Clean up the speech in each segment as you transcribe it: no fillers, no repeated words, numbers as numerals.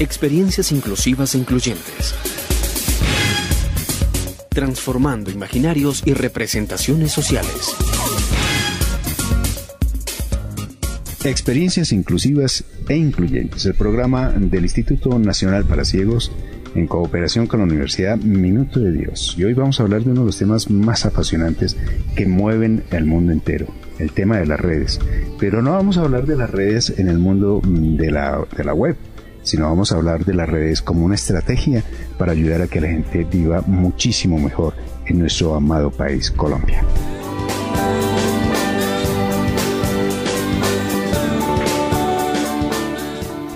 Experiencias inclusivas e incluyentes. Transformando imaginarios y representaciones sociales. Experiencias inclusivas e incluyentes, el programa del Instituto Nacional para Ciegos en cooperación con la Universidad Minuto de Dios. Y hoy vamos a hablar de uno de los temas más apasionantes que mueven el mundo entero, el tema de las redes. Pero no vamos a hablar de las redes en el mundo de la web, sino vamos a hablar de las redes como una estrategia para ayudar a que la gente viva muchísimo mejor en nuestro amado país, Colombia.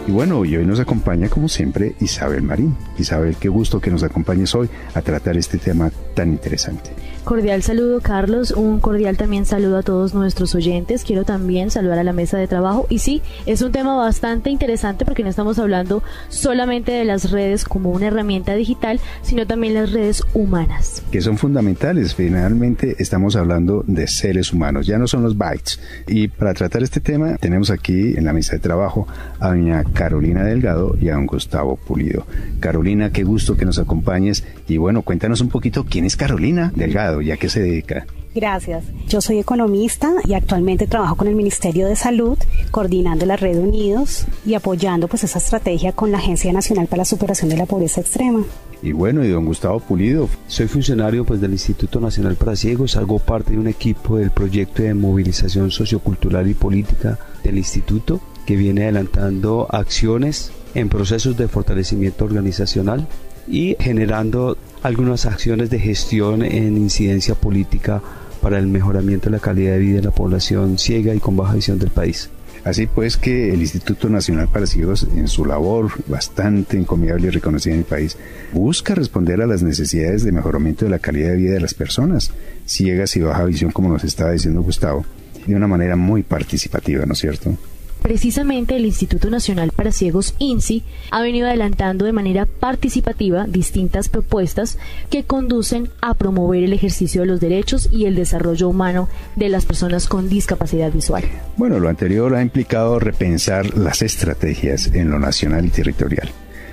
Y bueno, y hoy nos acompaña como siempre Isabel Marín. Isabel, qué gusto que nos acompañes hoy a tratar este tema tan interesante. Cordial saludo, Carlos, un cordial también saludo a todos nuestros oyentes. Quiero también saludar a la mesa de trabajo. Y sí, es un tema bastante interesante porque no estamos hablando solamente de las redes como una herramienta digital, sino también las redes humanas. Que son fundamentales. Finalmente estamos hablando de seres humanos, ya no son los bytes. Y para tratar este tema tenemos aquí en la mesa de trabajo a doña Carolina Delgado y a don Gustavo Pulido. Carolina, qué gusto que nos acompañes. Y bueno, cuéntanos un poquito quién es Carolina Delgado y a qué se dedica. Gracias. Yo soy economista y actualmente trabajo con el Ministerio de Salud, coordinando la Red Unidos y apoyando pues esa estrategia con la Agencia Nacional para la Superación de la Pobreza Extrema. Y bueno, y don Gustavo Pulido. Soy funcionario del Instituto Nacional para Ciegos, hago parte de un equipo del proyecto de movilización sociocultural y política del instituto, que viene adelantando acciones en procesos de fortalecimiento organizacional y generando algunas acciones de gestión en incidencia política para el mejoramiento de la calidad de vida de la población ciega y con baja visión del país. Así pues que el Instituto Nacional para Ciegos, en su labor bastante encomiable y reconocida en el país, busca responder a las necesidades de mejoramiento de la calidad de vida de las personas ciegas y baja visión, como nos estaba diciendo Gustavo, de una manera muy participativa, ¿no es cierto? Precisamente el Instituto Nacional para Ciegos, INCI, ha venido adelantando de manera participativa distintas propuestas que conducen a promover el ejercicio de los derechos y el desarrollo humano de las personas con discapacidad visual. Bueno, lo anterior ha implicado repensar las estrategias en lo nacional y territorial,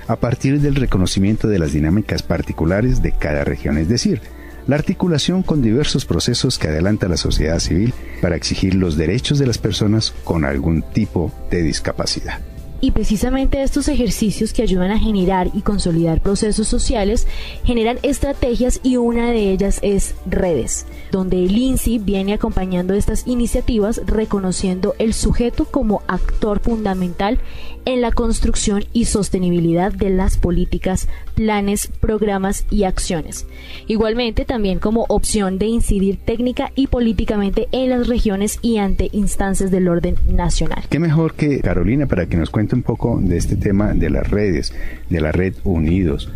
a partir del reconocimiento de las dinámicas particulares de cada región, es decir, la articulación con diversos procesos que adelanta la sociedad civil para exigir los derechos de las personas con algún tipo de discapacidad. Y precisamente estos ejercicios que ayudan a generar y consolidar procesos sociales generan estrategias y una de ellas es redes, donde el INCI viene acompañando estas iniciativas reconociendo el sujeto como actor fundamental en la construcción y sostenibilidad de las políticas, planes, programas y acciones. Igualmente también como opción de incidir técnica y políticamente en las regiones y ante instancias del orden nacional. Qué mejor que Carolina para que nos cuente un poco de este tema de las redes, de la Red Unidos.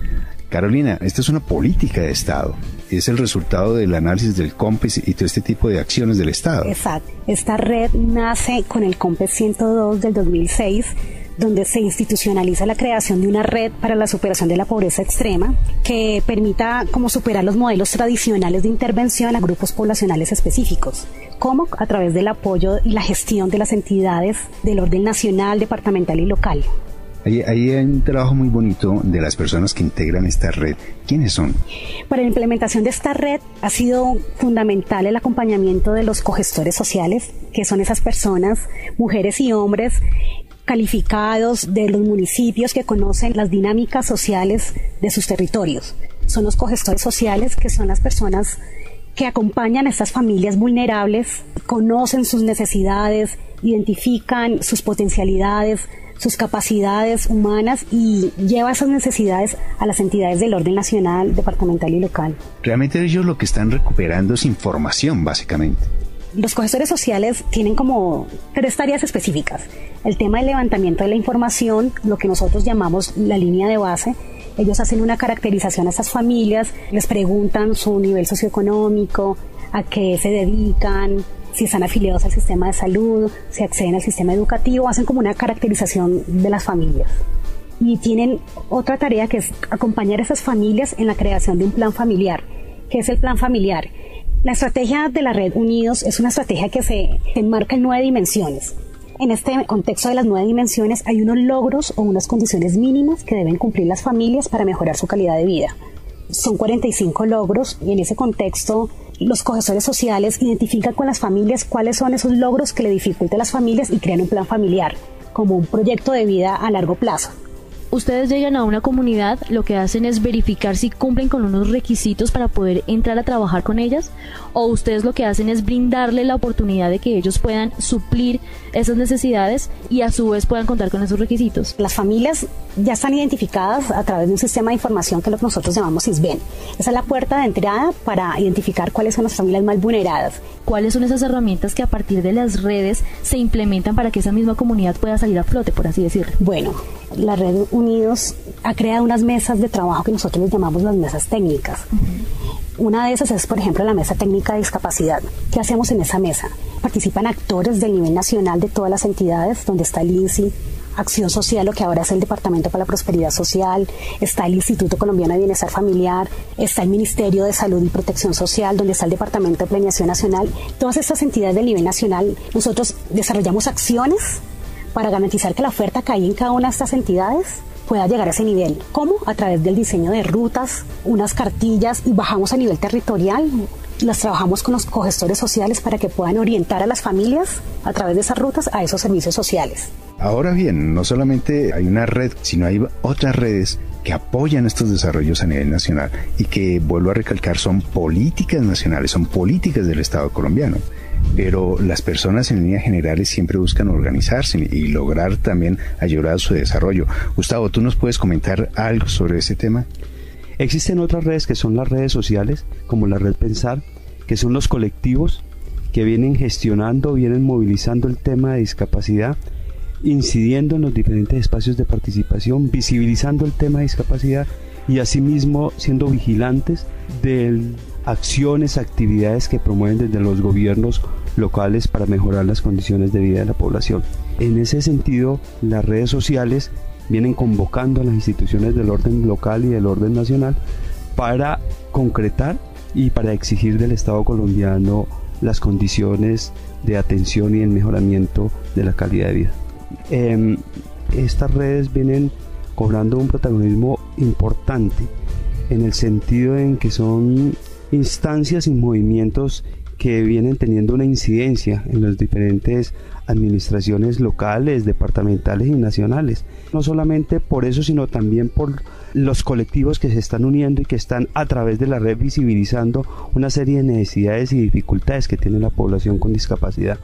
Carolina, esta es una política de Estado, es el resultado del análisis del COMPES y todo este tipo de acciones del Estado. Exacto, esta red nace con el COMPES 102 del 2006, donde se institucionaliza la creación de una red para la superación de la pobreza extrema que permita como superar los modelos tradicionales de intervención a grupos poblacionales específicos, como a través del apoyo y la gestión de las entidades del orden nacional, departamental y local. Ahí hay un trabajo muy bonito de las personas que integran esta red. ¿Quiénes son? Para la implementación de esta red ha sido fundamental el acompañamiento de los cogestores sociales, que son esas personas, mujeres y hombres, calificados de los municipios que conocen las dinámicas sociales de sus territorios. Son los cogestores sociales, que son las personas que acompañan a estas familias vulnerables, conocen sus necesidades, identifican sus potencialidades, sus capacidades humanas y lleva esas necesidades a las entidades del orden nacional, departamental y local. Realmente ellos lo que están recuperando es información, básicamente. Los cogestores sociales tienen como 3 tareas específicas. El tema del levantamiento de la información, lo que nosotros llamamos la línea de base. Ellos hacen una caracterización a estas familias, les preguntan su nivel socioeconómico, a qué se dedican, si están afiliados al sistema de salud, si acceden al sistema educativo, hacen como una caracterización de las familias. Y tienen otra tarea que es acompañar a esas familias en la creación de un plan familiar. ¿Qué es el plan familiar? La estrategia de la Red Unidos es una estrategia que se enmarca en 9 dimensiones. En este contexto de las 9 dimensiones hay unos logros o unas condiciones mínimas que deben cumplir las familias para mejorar su calidad de vida. Son 45 logros y en ese contexto los cogestores sociales identifican con las familias cuáles son esos logros que le dificultan a las familias y crean un plan familiar como un proyecto de vida a largo plazo. Ustedes llegan a una comunidad, lo que hacen es verificar si cumplen con unos requisitos para poder entrar a trabajar con ellas, o ustedes lo que hacen es brindarle la oportunidad de que ellos puedan suplir esas necesidades y a su vez puedan contar con esos requisitos. Las familias ya están identificadas a través de un sistema de información que es lo que nosotros llamamos SISBEN. Esa es la puerta de entrada para identificar cuáles son las familias más vulneradas. ¿Cuáles son esas herramientas que a partir de las redes se implementan para que esa misma comunidad pueda salir a flote, por así decirlo? Bueno, la Red Unidos ha creado unas mesas de trabajo que nosotros les llamamos las mesas técnicas. Una de esas es, por ejemplo, la mesa técnica de discapacidad. ¿Qué hacemos en esa mesa? Participan actores del nivel nacional de todas las entidades, donde está el INSI, Acción Social, lo que ahora es el Departamento para la Prosperidad Social, está el Instituto Colombiano de Bienestar Familiar, está el Ministerio de Salud y Protección Social, donde está el Departamento de Planeación Nacional. Todas estas entidades del nivel nacional, nosotros desarrollamos acciones para garantizar que la oferta que hay en cada una de estas entidades pueda llegar a ese nivel. ¿Cómo? A través del diseño de rutas, unas cartillas, y bajamos a nivel territorial. Las trabajamos con los cogestores sociales para que puedan orientar a las familias a través de esas rutas a esos servicios sociales. Ahora bien, no solamente hay una red, sino hay otras redes que apoyan estos desarrollos a nivel nacional y que, vuelvo a recalcar, son políticas nacionales, son políticas del Estado colombiano. Pero las personas en líneas generales siempre buscan organizarse y lograr también ayudar a su desarrollo. Gustavo, ¿tú nos puedes comentar algo sobre ese tema? Existen otras redes que son las redes sociales, como la Red Pensar, que son los colectivos que vienen gestionando, vienen movilizando el tema de discapacidad, incidiendo en los diferentes espacios de participación, visibilizando el tema de discapacidad y asimismo siendo vigilantes de acciones, actividades que promueven desde los gobiernos locales para mejorar las condiciones de vida de la población. En ese sentido, las redes sociales vienen convocando a las instituciones del orden local y del orden nacional para concretar y para exigir del Estado colombiano las condiciones de atención y el mejoramiento de la calidad de vida. Estas redes vienen cobrando un protagonismo importante en el sentido en que son instancias y movimientos que vienen teniendo una incidencia en las diferentes administraciones locales, departamentales y nacionales. No solamente por eso, sino también por los colectivos que se están uniendo y que están a través de la red visibilizando una serie de necesidades y dificultades que tiene la población con discapacidad.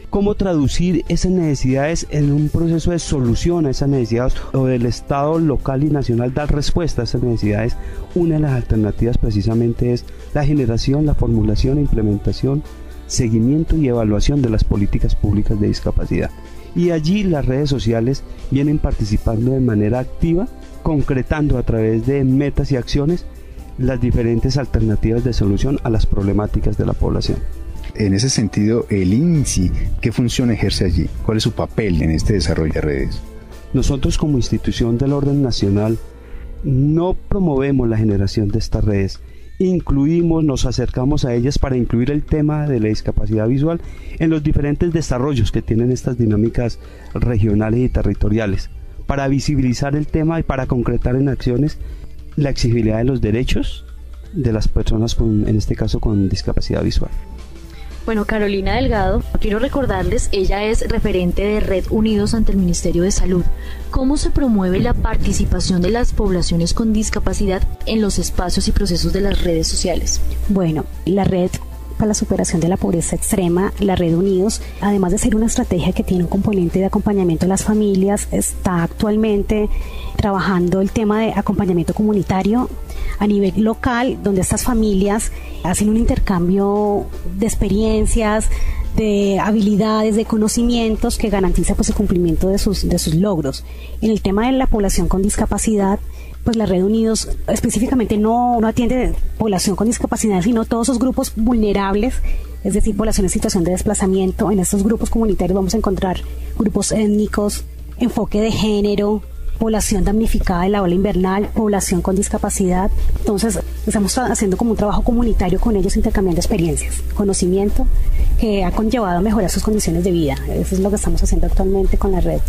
¿Cómo traducir esas necesidades en un proceso de solución a esas necesidades o del Estado local y nacional dar respuesta a esas necesidades? Una de las alternativas precisamente es la generación, la formulación e implementación, seguimiento y evaluación de las políticas públicas de discapacidad. Y allí las redes sociales vienen participando de manera activa, concretando a través de metas y acciones las diferentes alternativas de solución a las problemáticas de la población. En ese sentido, el INSI, ¿qué función ejerce allí? ¿Cuál es su papel en este desarrollo de redes? Nosotros como institución del orden nacional no promovemos la generación de estas redes, incluimos, nos acercamos a ellas para incluir el tema de la discapacidad visual en los diferentes desarrollos que tienen estas dinámicas regionales y territoriales, para visibilizar el tema y para concretar en acciones la exigibilidad de los derechos de las personas en este caso con discapacidad visual. Bueno, Carolina Delgado, quiero recordarles, ella es referente de Red Unidos ante el Ministerio de Salud. ¿Cómo se promueve la participación de las poblaciones con discapacidad en los espacios y procesos de las redes sociales? Bueno, la Red para la Superación de la Pobreza Extrema, la Red Unidos, además de ser una estrategia que tiene un componente de acompañamiento a las familias, está actualmente trabajando el tema de acompañamiento comunitario a nivel local, donde estas familias hacen un intercambio de experiencias, de habilidades, de conocimientos que garantiza pues el cumplimiento de sus logros. En el tema de la población con discapacidad, pues la Red Unidos específicamente no atiende población con discapacidad, sino todos esos grupos vulnerables, es decir, población en situación de desplazamiento. En estos grupos comunitarios vamos a encontrar grupos étnicos, enfoque de género, población damnificada de la ola invernal, población con discapacidad. Entonces estamos haciendo como un trabajo comunitario con ellos, intercambiando experiencias, conocimiento que ha conllevado a mejorar sus condiciones de vida. Eso es lo que estamos haciendo actualmente con la red.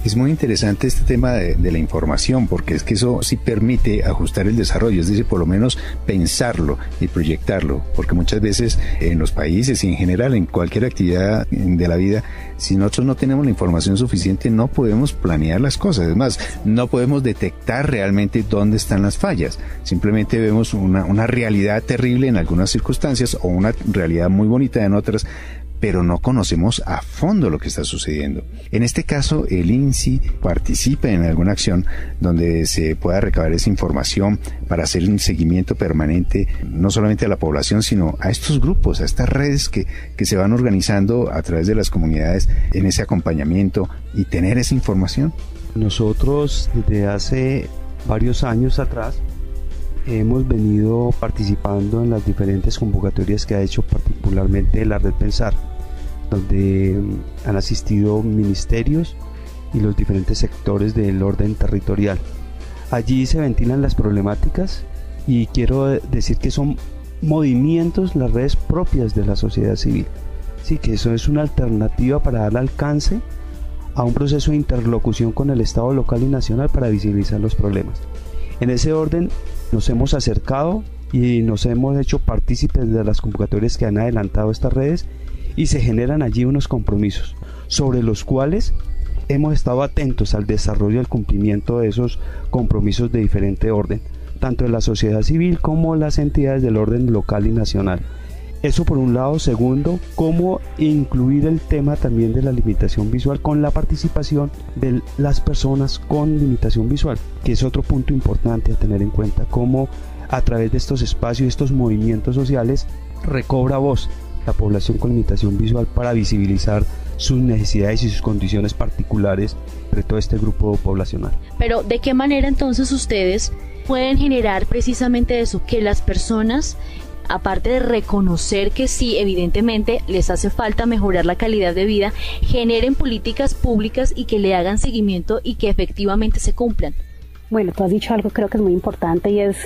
Es muy interesante este tema de la información, porque es que eso sí permite ajustar el desarrollo, es decir, por lo menos pensarlo y proyectarlo, porque muchas veces en los países y en general en cualquier actividad de la vida, si nosotros no tenemos la información suficiente, no podemos planear las cosas. Es más, no podemos detectar realmente dónde están las fallas. Simplemente vemos una realidad terrible en algunas circunstancias o una realidad muy bonita en otras, pero no conocemos a fondo lo que está sucediendo. En este caso, el INSI participa en alguna acción donde se pueda recabar esa información para hacer un seguimiento permanente, no solamente a la población, sino a estos grupos, a estas redes que se van organizando a través de las comunidades en ese acompañamiento y tener esa información. Nosotros, desde hace varios años atrás, hemos venido participando en las diferentes convocatorias que ha hecho particularmente la Red Pensar, donde han asistido ministerios y los diferentes sectores del orden territorial. Allí se ventilan las problemáticas y quiero decir que son movimientos, las redes propias de la sociedad civil. Sí, que eso es una alternativa para dar alcance a un proceso de interlocución con el Estado local y nacional para visibilizar los problemas. En ese orden nos hemos acercado y nos hemos hecho partícipes de las convocatorias que han adelantado estas redes, y se generan allí unos compromisos sobre los cuales hemos estado atentos al desarrollo y al cumplimiento de esos compromisos de diferente orden, tanto de la sociedad civil como las entidades del orden local y nacional. Eso por un lado. Segundo, cómo incluir el tema también de la limitación visual con la participación de las personas con limitación visual, que es otro punto importante a tener en cuenta, cómo a través de estos espacios, estos movimientos sociales, recobra voz la población con limitación visual para visibilizar sus necesidades y sus condiciones particulares de todo este grupo poblacional. Pero ¿de qué manera entonces ustedes pueden generar precisamente eso, que las personas, aparte de reconocer que sí, evidentemente les hace falta mejorar la calidad de vida, generen políticas públicas y que le hagan seguimiento y que efectivamente se cumplan? Bueno, tú has dicho algo creo que es muy importante, y es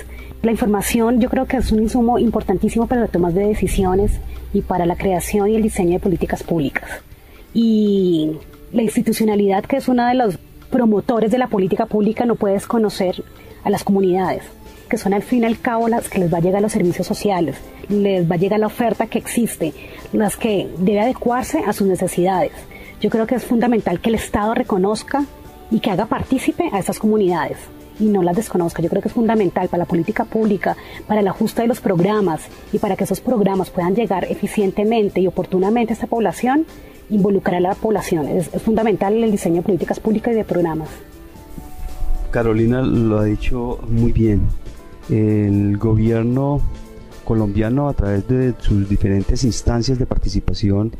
la información. Yo creo que es un insumo importantísimo para la toma de decisiones y para la creación y el diseño de políticas públicas. Y la institucionalidad, que es uno de los promotores de la política pública, no puede desconocer a las comunidades, que son al fin y al cabo las que les va a llegar los servicios sociales, les va a llegar la oferta que existe, las que debe adecuarse a sus necesidades. Yo creo que es fundamental que el Estado reconozca y que haga partícipe a esas comunidades y no las desconozca. Yo creo que es fundamental para la política pública, para el ajuste de los programas y para que esos programas puedan llegar eficientemente y oportunamente a esta población, involucrar a la población. Es fundamental el diseño de políticas públicas y de programas. Carolina lo ha dicho muy bien. El gobierno colombiano, a través de sus diferentes instancias de participación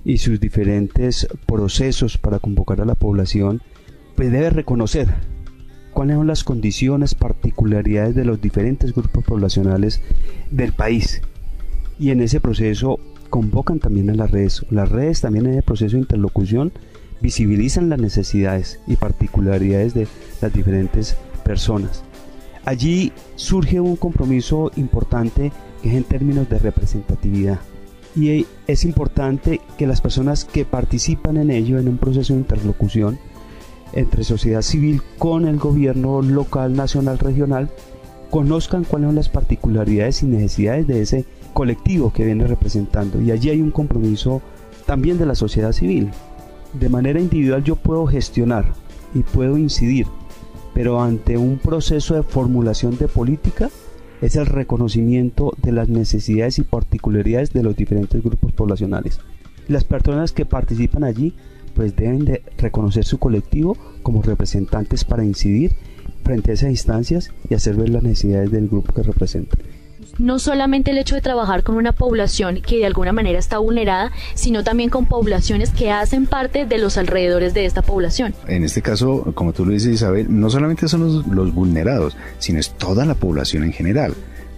y sus diferentes procesos para convocar a la población, pues debe reconocer cuáles son las condiciones, particularidades de los diferentes grupos poblacionales del país, y en ese proceso convocan también a las redes. Las redes también en el proceso de interlocución visibilizan las necesidades y particularidades de las diferentes personas. Allí surge un compromiso importante que es en términos de representatividad, y es importante que las personas que participan en ello, en un proceso de interlocución entre sociedad civil con el gobierno local, nacional, regional, conozcan cuáles son las particularidades y necesidades de ese colectivo que viene representando. Y allí hay un compromiso también de la sociedad civil. De manera individual yo puedo gestionar y puedo incidir, pero ante un proceso de formulación de política es el reconocimiento de las necesidades y particularidades de los diferentes grupos poblacionales. Las personas que participan allí pues deben de reconocer su colectivo como representantes para incidir frente a esas instancias y hacer ver las necesidades del grupo que representan. No solamente el hecho de trabajar con una población que de alguna manera está vulnerada, sino también con poblaciones que hacen parte de los alrededores de esta población. En este caso, como tú lo dices, Isabel, no solamente son los vulnerados, sino es toda la población en general.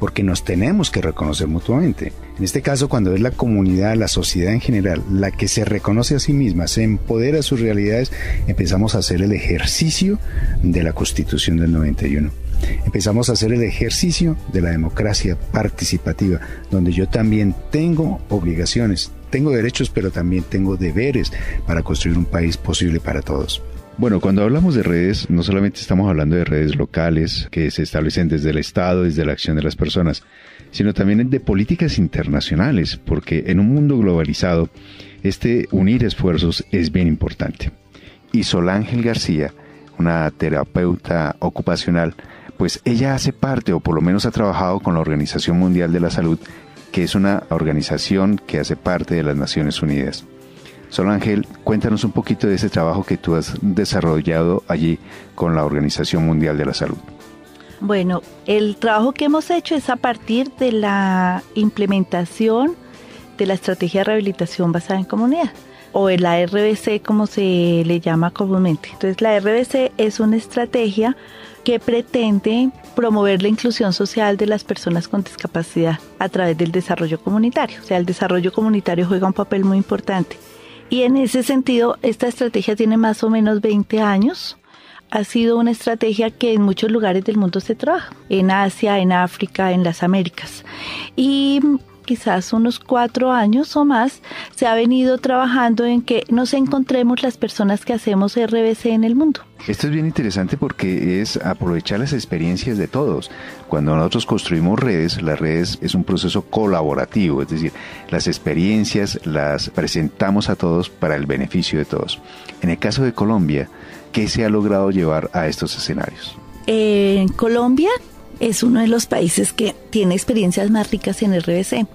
porque nos tenemos que reconocer mutuamente. En este caso, cuando es la comunidad, la sociedad en general, la que se reconoce a sí misma, se empodera sus realidades, empezamos a hacer el ejercicio de la Constitución del 91. Empezamos a hacer el ejercicio de la democracia participativa, donde yo también tengo obligaciones, tengo derechos, pero también tengo deberes para construir un país posible para todos. Bueno, cuando hablamos de redes, no solamente estamos hablando de redes locales que se establecen desde el Estado, desde la acción de las personas, sino también de políticas internacionales, porque en un mundo globalizado, unir esfuerzos es bien importante. Y Sol Ángel García, una terapeuta ocupacional, pues ella hace parte, o por lo menos ha trabajado con la Organización Mundial de la Salud, que es una organización que hace parte de las Naciones Unidas. Sol Ángel, cuéntanos un poquito de ese trabajo que tú has desarrollado allí con la Organización Mundial de la Salud. Bueno, el trabajo que hemos hecho es a partir de la implementación de la Estrategia de Rehabilitación Basada en Comunidad, o la RBC como se le llama comúnmente. Entonces la RBC es una estrategia que pretende promover la inclusión social de las personas con discapacidad a través del desarrollo comunitario. O sea, el desarrollo comunitario juega un papel muy importante. Y en ese sentido, esta estrategia tiene más o menos 20 años. Ha sido una estrategia que en muchos lugares del mundo se trabaja, en Asia, en África, en las Américas. Y quizás unos 4 años o más se ha venido trabajando en que nos encontremos las personas que hacemos RBC en el mundo. Esto es bien interesante porque es aprovechar las experiencias de todos. Cuando nosotros construimos redes, las redes es un proceso colaborativo, es decir, las experiencias las presentamos a todos para el beneficio de todos. En el caso de Colombia, ¿qué se ha logrado llevar a estos escenarios? En Colombia es uno de los países que tiene experiencias más ricas en RBC.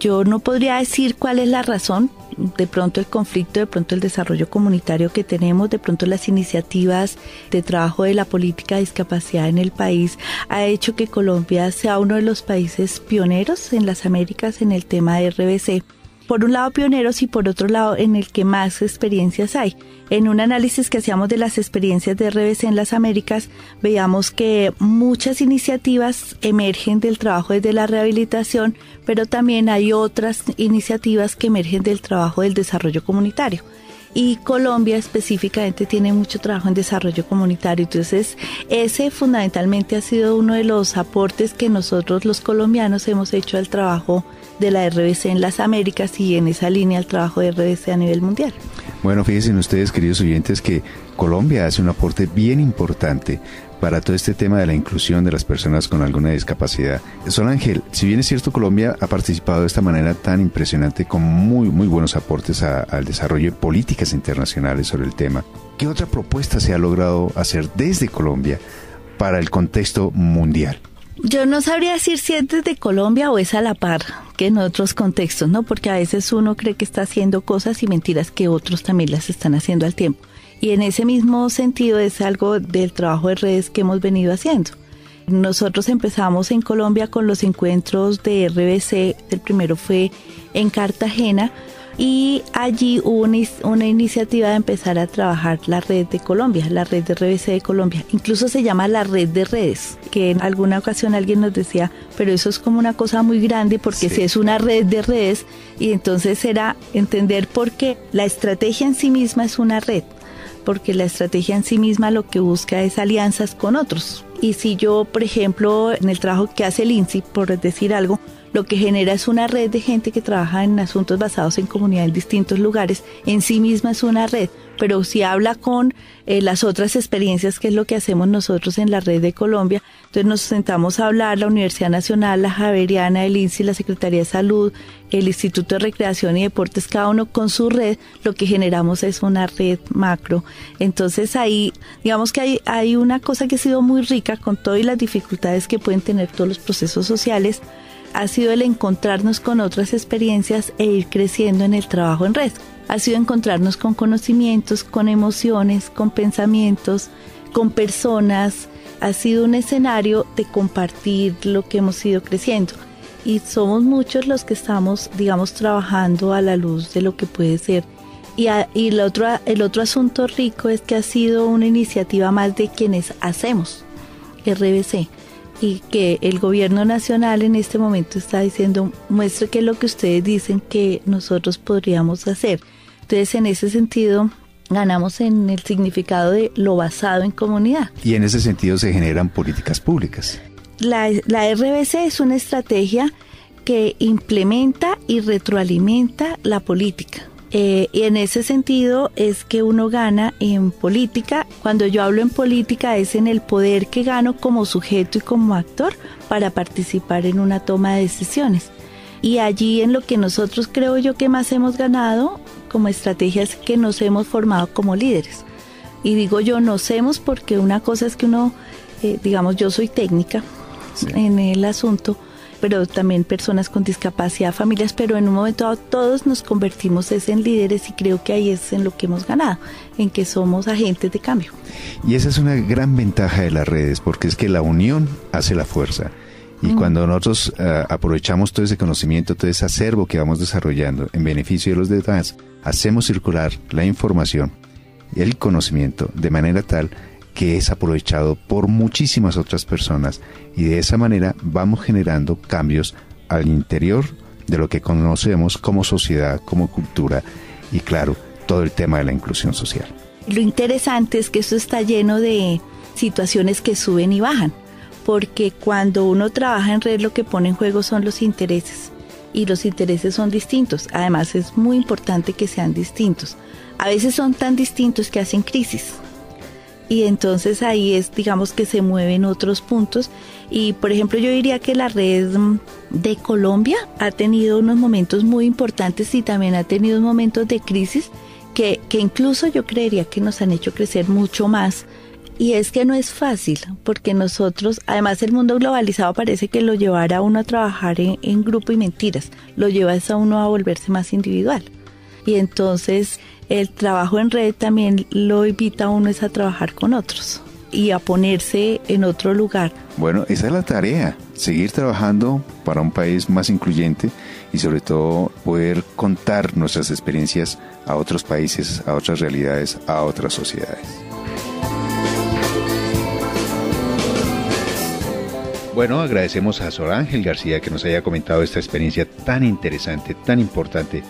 Yo no podría decir cuál es la razón, de pronto el conflicto, de pronto el desarrollo comunitario que tenemos, de pronto las iniciativas de trabajo de la política de discapacidad en el país ha hecho que Colombia sea uno de los países pioneros en las Américas en el tema de RBC. Por un lado pioneros y por otro lado en el que más experiencias hay. En un análisis que hacíamos de las experiencias de RBC en las Américas, veíamos que muchas iniciativas emergen del trabajo desde la rehabilitación, pero también hay otras iniciativas que emergen del trabajo del desarrollo comunitario. Y Colombia específicamente tiene mucho trabajo en desarrollo comunitario, entonces ese fundamentalmente ha sido uno de los aportes que nosotros los colombianos hemos hecho al trabajo de la RBC en las Américas y en esa línea al trabajo de RBC a nivel mundial. Bueno, fíjense ustedes, queridos oyentes, que Colombia hace un aporte bien importante para todo este tema de la inclusión de las personas con alguna discapacidad. Sol Ángel, si bien es cierto, Colombia ha participado de esta manera tan impresionante con muy buenos aportes al desarrollo de políticas internacionales sobre el tema, ¿qué otra propuesta se ha logrado hacer desde Colombia para el contexto mundial? Yo no sabría decir si es desde Colombia o es a la par que en otros contextos, ¿no? Porque a veces uno cree que está haciendo cosas y mentiras que otros también las están haciendo al tiempo. Y en ese mismo sentido es algo del trabajo de redes que hemos venido haciendo. Nosotros empezamos en Colombia con los encuentros de RBC, el primero fue en Cartagena, y allí hubo una iniciativa de empezar a trabajar la red de Colombia, la red de RBC de Colombia. Incluso se llama la red de redes, que en alguna ocasión alguien nos decía, pero eso es como una cosa muy grande porque si es una red de redes, y entonces era entender por qué la estrategia en sí misma es una red, porque la estrategia en sí misma lo que busca es alianzas con otros. Y si yo, por ejemplo, en el trabajo que hace el INSI, por decir algo, lo que genera es una red de gente que trabaja en asuntos basados en comunidad en distintos lugares, en sí misma es una red, pero si habla con las otras experiencias, que es lo que hacemos nosotros en la red de Colombia, entonces nos sentamos a hablar, la Universidad Nacional, la Javeriana, el INSI, la Secretaría de Salud, el Instituto de Recreación y Deportes, cada uno con su red, lo que generamos es una red macro. Entonces ahí, digamos que hay una cosa que ha sido muy rica con todas las dificultades que pueden tener todos los procesos sociales, ha sido el encontrarnos con otras experiencias e ir creciendo en el trabajo en red. Ha sido encontrarnos con conocimientos, con emociones, con pensamientos, con personas. Ha sido un escenario de compartir lo que hemos ido creciendo. Y somos muchos los que estamos, digamos, trabajando a la luz de lo que puede ser. Y el otro asunto rico es que ha sido una iniciativa más de quienes hacemos RBC. y que el gobierno nacional en este momento está diciendo, muestre qué es lo que ustedes dicen que nosotros podríamos hacer. Entonces, en ese sentido, ganamos en el significado de lo basado en comunidad. Y en ese sentido se generan políticas públicas. La RBC es una estrategia que implementa y retroalimenta la política. Y en ese sentido es que uno gana en política. Cuando yo hablo en política es en el poder que gano como sujeto y como actor para participar en una toma de decisiones. Y allí en lo que nosotros creo yo que más hemos ganado como estrategias que nos hemos formado como líderes. Y digo yo nos hemos porque una cosa es que uno, digamos yo soy técnica en el asunto, pero también personas con discapacidad, familias, pero en un momento dado todos nos convertimos en líderes y creo que ahí es en lo que hemos ganado, en que somos agentes de cambio. Y esa es una gran ventaja de las redes, porque es que la unión hace la fuerza. Y cuando nosotros aprovechamos todo ese conocimiento, todo ese acervo que vamos desarrollando en beneficio de los demás, hacemos circular la información y el conocimiento de manera tal que es aprovechado por muchísimas otras personas, y de esa manera vamos generando cambios al interior de lo que conocemos como sociedad, como cultura y claro, todo el tema de la inclusión social. Lo interesante es que eso está lleno de situaciones que suben y bajan, porque cuando uno trabaja en red lo que pone en juego son los intereses, y los intereses son distintos. Además es muy importante que sean distintos. A veces son tan distintos que hacen crisis. Y entonces ahí es, digamos, que se mueven otros puntos. Y por ejemplo yo diría que la red de Colombia ha tenido unos momentos muy importantes y también ha tenido momentos de crisis que incluso yo creería que nos han hecho crecer mucho más. Y es que no es fácil, porque nosotros, además el mundo globalizado parece que lo llevará a uno a trabajar en grupo y mentiras, lo lleva a uno a volverse más individual. Y entonces el trabajo en red también lo invita a uno a trabajar con otros y a ponerse en otro lugar. Bueno, esa es la tarea, seguir trabajando para un país más incluyente y sobre todo poder contar nuestras experiencias a otros países, a otras realidades, a otras sociedades. Bueno, agradecemos a Sor Ángel García que nos haya comentado esta experiencia tan interesante, tan importante,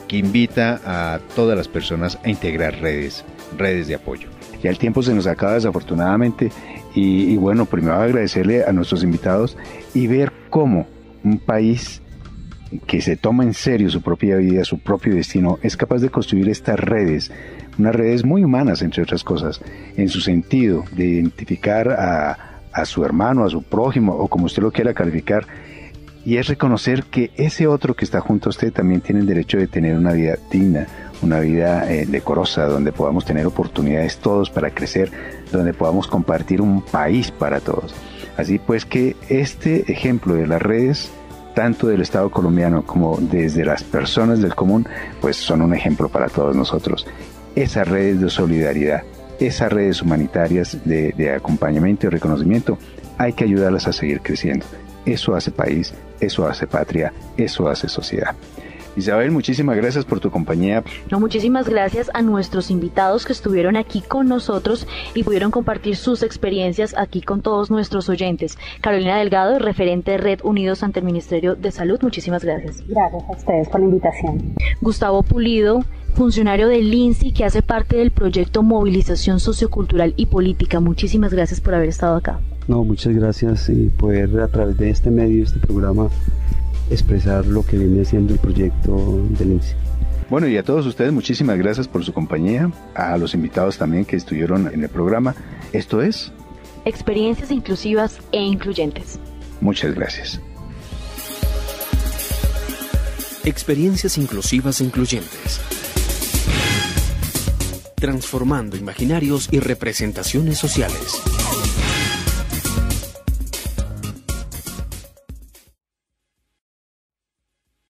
que invita a todas las personas a integrar redes de apoyo. Ya el tiempo se nos acaba desafortunadamente y bueno, primero agradecerle a nuestros invitados y ver cómo un país que se toma en serio su propia vida, su propio destino, es capaz de construir estas redes, unas redes muy humanas entre otras cosas, en su sentido de identificar a su hermano, a su prójimo o como usted lo quiera calificar, y es reconocer que ese otro que está junto a usted también tiene el derecho de tener una vida digna, una vida decorosa, donde podamos tener oportunidades todos para crecer, donde podamos compartir un país para todos. Así pues que este ejemplo de las redes, tanto del Estado colombiano como desde las personas del común, pues son un ejemplo para todos nosotros. Esas redes de solidaridad, esas redes humanitarias de acompañamiento y reconocimiento, hay que ayudarlas a seguir creciendo. Eso hace país, eso hace patria, eso hace sociedad. Isabel, muchísimas gracias por tu compañía. No, muchísimas gracias a nuestros invitados que estuvieron aquí con nosotros y pudieron compartir sus experiencias aquí con todos nuestros oyentes. Carolina Delgado, referente de Red Unidos ante el Ministerio de Salud, muchísimas gracias. Gracias a ustedes por la invitación. Gustavo Pulido, funcionario del INSI que hace parte del proyecto Movilización Sociocultural y Política, muchísimas gracias por haber estado acá. No, muchas gracias y poder a través de este medio, este programa, expresar lo que viene haciendo el proyecto del INSI. Bueno, y a todos ustedes muchísimas gracias por su compañía, a los invitados también que estuvieron en el programa. Esto es Experiencias Inclusivas e Incluyentes. Muchas gracias. Experiencias Inclusivas e Incluyentes. Transformando imaginarios y representaciones sociales.